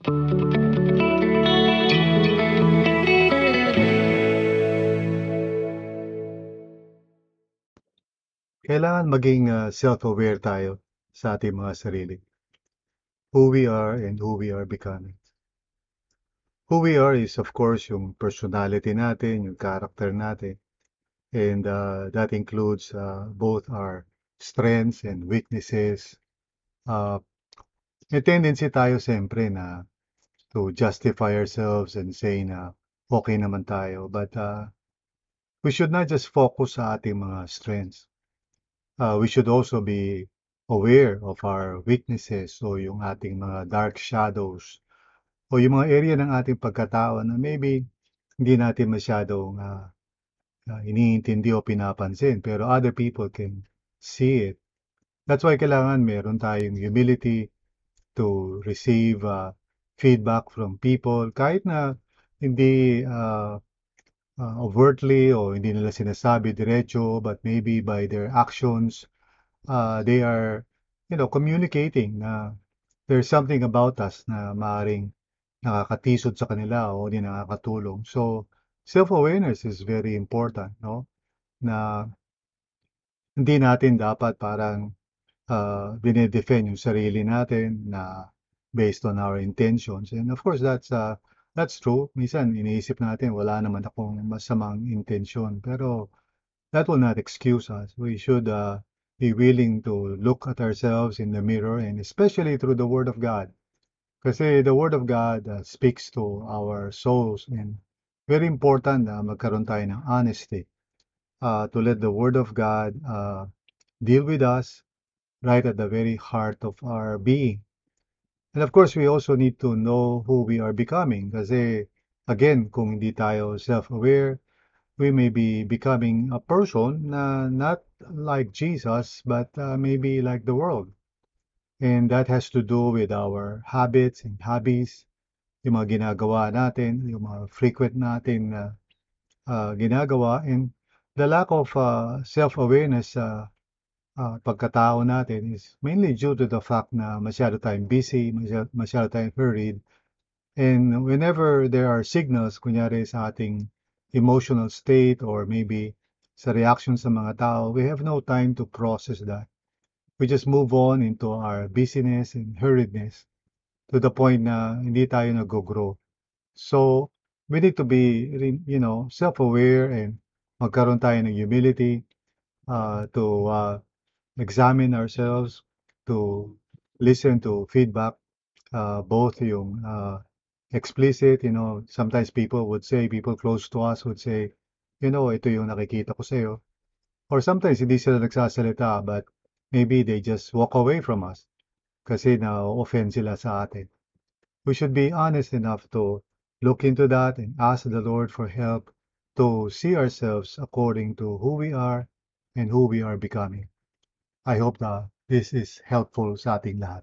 Kailangan maging self-aware tayo sa ating mga sarili. Who we are and who we are becoming. Who we are is of course yung personality natin, yung character natin. And that includes both our strengths and weaknesses. Uh, may tendency tayo siyempre na to justify ourselves and say na okay naman tayo. But we should not just focus sa ating mga strengths. We should also be aware of our weaknesses o yung ating mga dark shadows o yung mga area ng ating pagkatao na maybe hindi natin masyadong iniintindi o pinapansin pero other people can see it. That's why kailangan meron tayong humility to receive feedback from people kahit na hindi overtly o hindi nila sinasabi diretso but maybe by their actions they are, communicating na there's something about us na maaaring nakakatisod sa kanila o di nakakatulong. So, self-awareness is very important, no? Na hindi natin dapat parang dinedefend yung sarili natin na based on our intentions. And of course, that's true. Minsan, iniisip natin, wala naman akong masamang intensyon. Pero that will not excuse us. We should be willing to look at ourselves in the mirror and especially through the Word of God. Kasi the Word of God speaks to our souls and very important na magkaroon tayo ng honesty to let the Word of God deal with us right at the very heart of our being. And of course, we also need to know who we are becoming kasi again, kung hindi tayo self-aware, we may be becoming a person na not like Jesus, but maybe like the world. And that has to do with our habits and hobbies, yung mga ginagawa natin, yung mga frequent natin na ginagawa, and the lack of self-awareness sa pagkatao natin is mainly due to the fact na masyado tayong busy, masyado tayong hurried. And whenever there are signals, kunyari sa ating emotional state or maybe sa reaction sa mga tao, we have no time to process that. We just move on into our busyness and hurriedness to the point na hindi tayo nag-grow. So, we need to be, self-aware and magkaroon tayo ng humility to examine ourselves, to listen to feedback, both yung explicit, sometimes people close to us would say, ito yung nakikita ko sa'yo. Or sometimes hindi sila nagsasalita, but maybe they just walk away from us kasi na-offend sila sa atin. We should be honest enough to look into that and ask the Lord for help to see ourselves according to who we are and who we are becoming. I hope that this is helpful sa ating lahat.